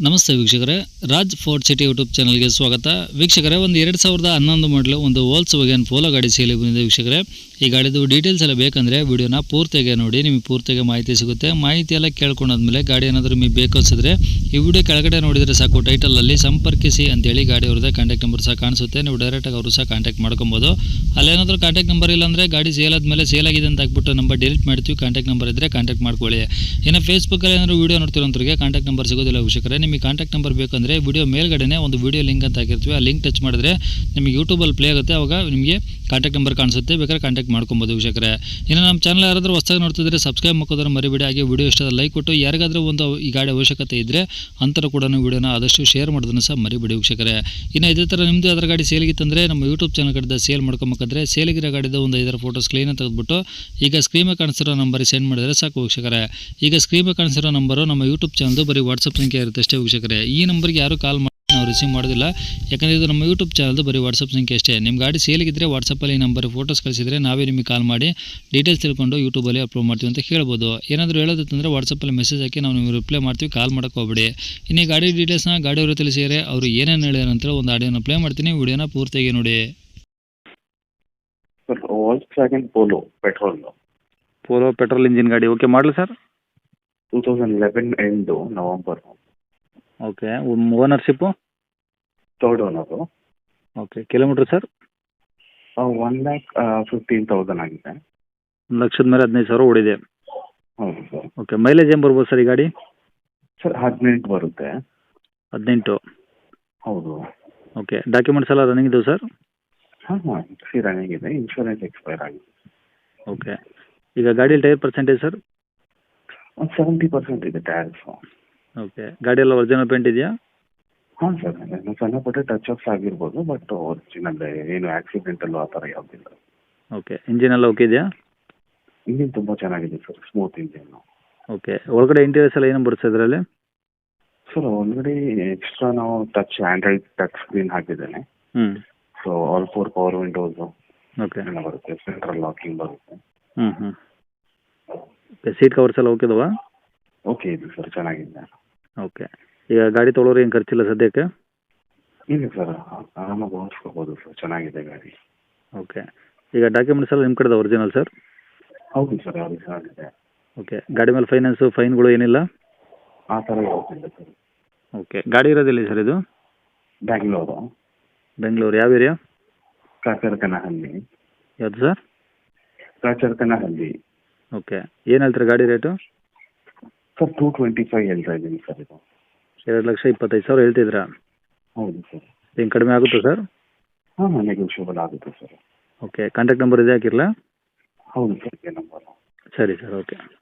ನಮಸ್ತೆ ವೀಕ್ಷಕರೇ, Raj fort city YouTube ಚಾನಲ್ಗೆ ಸ್ವಾಗತ. ವೀಕ್ಷಕರೇ, ಒಂದು 2011 ಮಾಡಲು ಒಂದು ವೋಲ್ಕ್ಸ್ವ್ಯಾಗನ್ ಪೋಲೋ ಗಾಡಿ ಸೇಲಿಗೆ ಬಂದಿದೆ. ವೀಕ್ಷಕರೇ, ಈ ಗಾಡಿದು ಡೀಟೇಲ್ಸ್ ಎಲ್ಲ ಬೇಕಂದರೆ ವಿಡಿಯೋನ ಪೂರ್ತಿಯಾಗಿ ನೋಡಿ, ನಿಮಗೆ ಪೂರ್ತಿಯಾಗಿ ಮಾಹಿತಿ ಸಿಗುತ್ತೆ. ಮಾಹಿತಿ ಎಲ್ಲ ಕೇಳ್ಕೊಂಡಾದ್ಮೇಲೆ ಗಾಡಿ ಏನಾದರೂ ನಿಮಗೆ ಬೇಕು ಅನಿಸಿದ್ರೆ ಈ ವಿಡಿಯೋ ಕೆಳಗಡೆ ನೋಡಿದರೆ ಸಾಕು, ಟೈಟಲಲ್ಲಿ ಸಂಪರ್ಕಿಸಿ ಅಂತೇಳಿ ಗಾಡಿ ಅವ್ರದ್ದೇ ಕಾಂಟ್ಯಾಕ್ಟ್ ನಂಬರ್ ಸಹ ಕಾಣಿಸುತ್ತೆ. ನೀವು ಡೈರೆಕ್ಟಾಗಿ ಅವರು ಸಹ ಕಾಂಟ್ಯಾಕ್ಟ್ ಮಾಡ್ಕೊಬೋದು. ಅಲ್ಲೇನಾದರೂ ಕಾಂಟ್ಯಾಕ್ಟ್ ನಂಬರ್ ಇಲ್ಲ ಅಂದರೆ ಗಾಡಿ ಸೇಲ್ ಆದಮೇಲೆ ಸೇಲ್ ಆಗಿದೆ ಅಂತ ಹಾಕ್ಬಿಟ್ಟು ನಂಬರ್ ಡಿಲೀಟ್ ಮಾಡ್ತೀವಿ. ಕಾಂಟ್ಯಾಕ್ಟ್ ನಂಬರ್ ಇದ್ದರೆ ಕಾಂಟ್ಯಾಕ್ಟ್ ಮಾಡ್ಕೊಳ್ಳಿ. ಇನ್ನು ಫೇಸ್ಬುಕ್ಕಲ್ಲಿ ಏನಾದರೂ ವಿಡಿಯೋ ನೋಡ್ತಿರೋಂಥವ್ರಿಗೆ ಕಾಂಟ್ಯಾಕ್ಟ್ ನಂಬರ್ ಸಿಗೋದಿಲ್ಲ. ವೀಕ್ಷಕರೇ, ನಿಮಗೆ ಕಾಂಟ್ಯಾಕ್ಟ್ ನಂಬರ್ ಬೇಕಂದರೆ ವಿಡಿಯೋ ಮೇಲ್ಗಡೆ ಒಂದು ವಿಡಿಯೋ ಲಿಂಕ್ ಅಂತ ಹಾಕಿರ್ತೀವಿ. ಆ ಲಿಂಕ್ ಟಚ್ ಮಾಡಿದ್ರೆ ನಿಮಗೆ ಯೂಟ್ಯೂಬಲ್ಲಿ ಪ್ಲೇ ಆಗುತ್ತೆ. ಅವಾಗ ನಿಮಗೆ ಕಾಂಟ್ಯಾಕ್ಟ್ ನಂಬರ್ ಕಾಣಿಸುತ್ತೆ, ಬೇಕಾದ್ರೆ ಕಾಂಟ್ಯಾಕ್ಟ್ ಮಾಡ್ಕೊಬೋದು. ವೀಕ್ಷಕರೇ, ಇನ್ನು ನಮ್ಮ ಚಾನಲ್ ಯಾರಾದರೂ ಹೊಸದಾಗಿ ನೋಡ್ತಿದ್ರೆ ಸಬ್ಸ್ಕ್ರೈಬ್ ಮಾಡ್ಕೋದ್ರೆ ಮರಿಬೇಡಿ. ಹಾಗೆ ವಿಡಿಯೋ ಇಷ್ಟ ಲೈಕ್ ಕೊಟ್ಟು ಯಾರಿಗಾದರೂ ಒಂದು ಈ ಗಾಡಿ ಅವಶ್ಯಕತೆ ಇದ್ದರೆ ಅಂತರ ಕೂಡ ವಿಡಿಯೋನ ಆದಷ್ಟು ಶೇರ್ ಮಾಡೋದನ್ನು ಸಹ ಮರಿಬೇಡಿ. ವೀಕ್ಷಕರೇ, ಇನ್ನು ಇದೇ ಥರ ನಿಮ್ಮದು ಅದರ ಗಾಡಿ ಸೇಲಿಗಿತ್ತಂದರೆ ನಮ್ಮ ಯೂಟ್ಯೂಬ್ ಚಾನಲ್ ಕಡೆದ ಸೇಲ್ ಮಾಡ್ಕೊಬೇಕಾದ್ರೆ ಸೇಲಿಗಿರೋ ಗಾಡಿದ ಒಂದು 5 ಫೋಟೋಸ್ ಕ್ಲೀನಾಗಿ ತೆಗೆದುಬಿಟ್ಟು ಈಗ ಸ್ಕ್ರೀನ್ ಕಾಣಿಸಿರೋ ನಂಬರಿಗೆ ಸೆಂಡ್ ಮಾಡಿದರೆ ಸಾಕು. ವೀಕ್ಷಕರೇ, ಈಗ ಸ್ಕ್ರೀನ್ ಕಾಣಿಸಿರೋ ನಂಬರು ನಮ್ಮ ಯೂಟ್ಯೂಬ್ ಚಾನಲ್ದು ಬರೀ ವಾಟ್ಸಪ್ ಸಂಖ್ಯೆ ಇರುತ್ತೆ ಅಷ್ಟೇ. ವೀಕ್ಷಕರೇ, ಈ ನಂಬರ್ಗೆ ಯಾರು ಕಾಲ್ ಮಾಡಿ ನಾವು ರಿಸೀವ್ ಮಾಡೋದಿಲ್ಲ, ಯಾಕಂದರೆ ಇದು ನಮ್ಮ ಯೂಟ್ಯೂಬ್ ಚಾನಲ್ದು ಬರೀ ವಾಟ್ಸಪ್ ಸಂಖ್ಯೆ ಅಷ್ಟೇ. ನಿಮ್ಮ ಗಾಡಿ ಸೇಲಿಗಿದ್ದರೆ ವಾಟ್ಸಪ್ಪಲ್ಲಿ ಈ ನಂಬರ್ ಫೋಟೋಸ್ ಕಳಿಸಿದರೆ ನಾವೇ ನಿಮಗೆ ಕಾಲ್ ಮಾಡಿ ಡೀಟೇಲ್ಸ್ ತಿಳ್ಕೊಂಡು ಯೂಟ್ಯೂಬಲ್ಲಿ ಅಪ್ಲೋಡ್ ಮಾಡ್ತೀವಿ ಅಂತ ಹೇಳ್ಬೋದು. ಏನಾದರೂ ಹೇಳೋದಂದರೆ ವಾಟ್ಸಪ್ಪಲ್ಲಿ ಮೆಸೇಜ್ ಹಾಕಿ ನಾವು ನಿಮಗೆ ರಿಪ್ಲೈ ಮಾಡ್ತೀವಿ, ಕಾಲ್ ಮಾಡೋಕ್ಕೆ ಹೋಗ್ಬೇಡಿ. ಇನ್ನು ಈ ಗಾಡಿ ಡೀಟೇಲ್ಸ್ನ ಗಾಡಿಯವರು ತಿಳಿಸಿದರೆ ಅವರು ಏನೇನು ಹೇಳಿದಾರೆ ಅಂತೇಳಿ ಒಂದು ಆಡಿಯೋನ ಪ್ಲೇ ಮಾಡ್ತೀನಿ, ವಿಡಿಯೋನ ಪೂರ್ತಿಯಾಗಿ ನೋಡಿ. ಸರ್, ವಾಲ್ಕ್ಸ್ವ್ಯಾಗನ್ ಪೋಲೋ ಪೆಟ್ರೋಲ್ ಇಂಜಿನ್ ಗಾಡಿ. ಓಕೆ, ಮಾಡಲಿ sir 2011 end November. Okay, ownership third owner. Okay, kilometre sir 1,15,000 ಆಗಿದೆ. 1,00,000 ಮೇಲೆ 15,000 ಓಡಿದೆ. ಹೌದು ಸರ್. ಓಕೆ, ಮೈಲೇಜ್ ಏನು ಬರ್ಬೋದು ಸರ್ ಈ ಗಾಡಿ? ಸರ್ 18 ಬರುತ್ತೆ. 18. ಹೌದು. ಓಕೆ, ಡಾಕ್ಯುಮೆಂಟ್ಸ್ ಎಲ್ಲ ರನ್ನಿಂಗ್ ಇದ್ದಾವೆ ಸರ್? ಹಾಂ ರನ್ನಿಂಗ್ ಇದೆ, ಇನ್ಶೂರೆನ್ಸ್ ಎಕ್ಸ್ಪೈರ್ ಆಗಿದೆ. ಓಕೆ, ಈಗ ಗಾಡಿಯಲ್ಲಿ ಟೈರ್ ಪರ್ಸೆಂಟೇಜ್ ಸರ್? ಒಂದು 70% ಇದೆ ಟೈರ್ಸು. ಓಕೆ, ಗಾಡಿ ಎಲ್ಲ ಒರಿಜಿನಲ್ ಪೇಂಟ್ ಇದೆಯಾ? ಹಾಂ ಸರ್, ಸಣ್ಣ ಪುಟ್ಟ ಟಚ್ ಅಪ್ಸ್ ಆಗಿರ್ಬೋದು, ಬಟ್ ಒರಿಜಿನಲ್, ಏನು ಆಕ್ಸಿಡೆಂಟಲ್ಲೂ ಆ ಥರ ಯಾವುದಿಲ್ಲ. ಓಕೆ, ಇಂಜಿನ್ ಎಲ್ಲ ಓಕೆ ಇದೆಯಾ? ಇಂಜಿನ್ ತುಂಬ ಚೆನ್ನಾಗಿದೆ ಸರ್, ಸ್ಮೂತ್ ಇಂಜಿನ್ನು. ಓಕೆ, ಒಳಗಡೆ ಇಂಟೀರಿಯರ್ಸ್ ಎಲ್ಲ ಏನು ಬರುತ್ತೆ ಇದರಲ್ಲಿ? ಸರ್, ಒಳಗಡೆ ಎಕ್ಸ್ಟ್ರಾ ನಾವು ಆಂಡ್ರಾಯ್ಡ್ ಟಚ್ ಸ್ಕ್ರೀನ್ ಹಾಕಿದ್ದೇನೆ. So all 4 power windows okay ಎಲ್ಲ ಬರುತ್ತೆ, ಸೆಂಟ್ರಲ್ ಲಾಕಿಂಗ್ ಬರುತ್ತೆ. ಓಕೆ, ಸೀಟ್ ಕವರ್ಸ್ ಎಲ್ಲ ಓಕೆ ಇದಾವಾ? ಓಕೆ ಇದೆ ಸರ್, ಚೆನ್ನಾಗಿದೆ. ಓಕೆ, ಈಗ ಗಾಡಿ ತೊಗೊಳೋರು ಏನು ಖರ್ಚಿಲ್ಲ ಸದ್ಯಕ್ಕೆ? ಇಲ್ಲ ಸರ್, ಆರಾಮಾಗಿ ಓಡಿಸ್ಕೋಬೋದು ಸರ್, ಚೆನ್ನಾಗಿದೆ ಗಾಡಿ. ಓಕೆ, ಈಗ ಡಾಕ್ಯುಮೆಂಟ್ಸ್ ಎಲ್ಲ ನಿಮ್ಮ ಕಡೆದ ಒರಿಜಿನಲ್ ಸರ್? ಹೌದು ಸರ್, ಒರಿಜಿನಲ್ ಇದೆ. ಓಕೆ, ಗಾಡಿ ಮೇಲೆ ಫೈನಾನ್ಸು ಫೈನ್ಗಳು ಏನಿಲ್ಲ? ಆ ಥರ ಯಾವುದಿಲ್ಲ ಸರ್. ಓಕೆ, ಗಾಡಿ ಇರೋದಿಲ್ಲ ಸರ್ ಇದು? ಬ್ಯಾಂಗ್ಳೂರು. ಬೆಂಗಳೂರು ಯಾವ ಏರಿಯಾ? ಕಾಚರ್ಕನಹಳ್ಳಿ. ಯಾವುದು ಸರ್? ಕಾಚರ್ಕನಹಳ್ಳಿ. ಓಕೆ, ಏನು ಹೇಳ್ತೀರಾ ಗಾಡಿ ರೇಟು? ಸರ್ 225 ಹೇಳ್ತಾ ಇದ್ದೀನಿ ಸರ್. ಇದು 2,25,000 ಹೇಳ್ತಿದ್ರಾ? ಹೌದು ಸರ್. ಏನು ಕಡಿಮೆ ಆಗುತ್ತಾ ಸರ್? ಹಾಂ, ನೆಗೋಷಿಯಬಲ್ ಆಗುತ್ತೆ ಸರ್. ಓಕೆ, ಕಾಂಟ್ಯಾಕ್ಟ್ ನಂಬರ್ ಇದೆ ಹಾಕಿರಲಾ? ಹೌದು ಸರ್, ಇದೇ ನಂಬರು. ಸರಿ ಸರ್, ಓಕೆ.